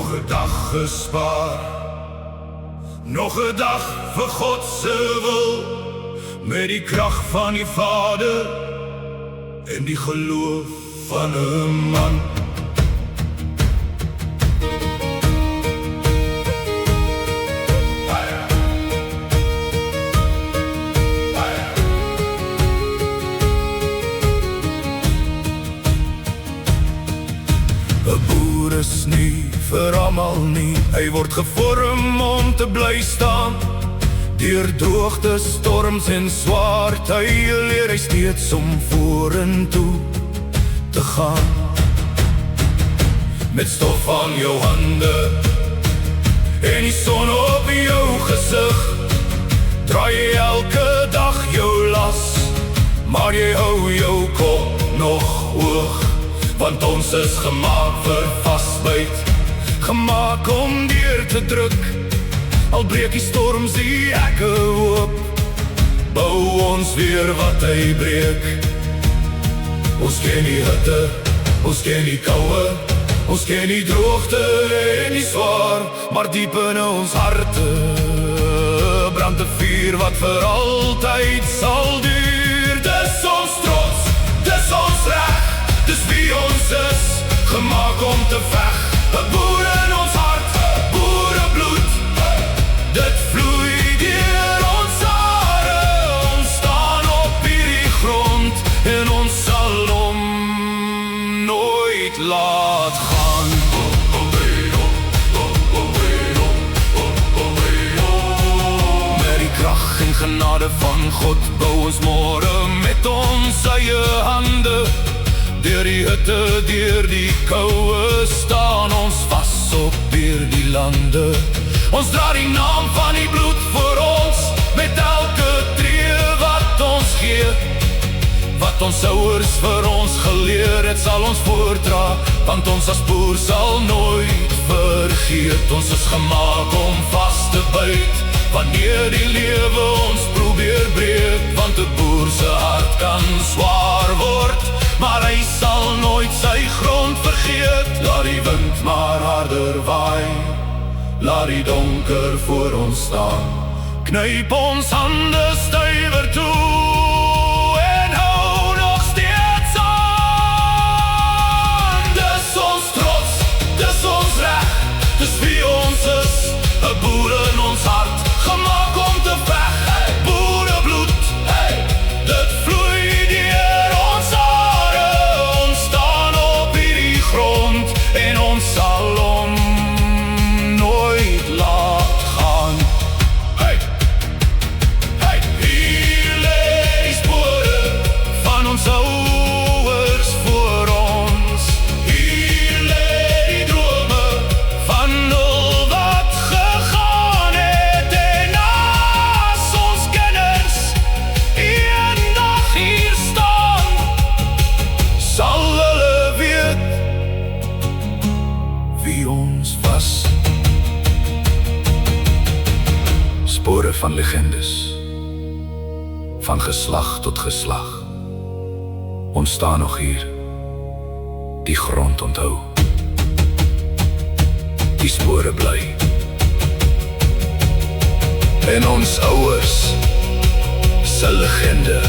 Nog 'n dag gespaar, nog 'n dag vir God se wil, met die krag van die Vader en die geloof van 'n man. 'n boer is nie vir almal nie, hy word gevorm om te bly staan. Deur droogte, storms en swaar tye leer hy steeds om vorentoe te gaan. Met stof aan jou hande en die son op jou gesig, draai jy elke dag jou las, maar jy hou jou kop nog hoog. Want ons is gemaak vir vasbyt, gemaak om deur te druk. Al breek die storms die hekke oop, bou ons weer wat hy breek. Ons ken die hitte, ons ken die koue, ons ken die droogte en die swaar, maar diep in ons harte brand 'n vuur wat vir altyd sal duur. Dis ons trots, dis ons reg, dis wie ons is, gemaak om te veg. 'n boer in ons hart, boerebloed, dit vloei deur ons hare. Ons staan op hierdie grond en ons sal hom nooit laat gaan. Met die krag en genade van God bou ons môre met ons eie hande. Deur die hitte, deur die koue, staan ons vas op hierdie lande. Ons dra die naam van die bloed vir ons, met elke tree wat ons gee. Wat ons ouers vir ons geleer het, sal ons voortdra, want ons as boer sal nooit vergeet. Ons is gemaak om vas te byt, wanneer die lewe ons probeer breek. Want 'n boer se hart kan swaar word, maar hy sal nooit sy grond vergeet. Laat die wind maar harder waai, laat die donker voor ons staan. Knyp ons hande stywer toe en hou nog steeds aan. Dis ons trots, dis ons reg, dis wie ons is, 'n boer in ons hart, gemaak om te veg. Boerebloed, dit vloei deur ons hare. Ons staan op hierdie grond en ons sal hom nooit laat gaan. Hier lê die spore van ons ouers voor ons. Hier lê die drome van al wat gegaan het, en as ons kinders eendag hier staan, sal hulle weet wie ons was. Spore van legendes, van geslag tot geslag. Ons staan nog hier, die grond onthou, die spore bly. En ons ouers se legende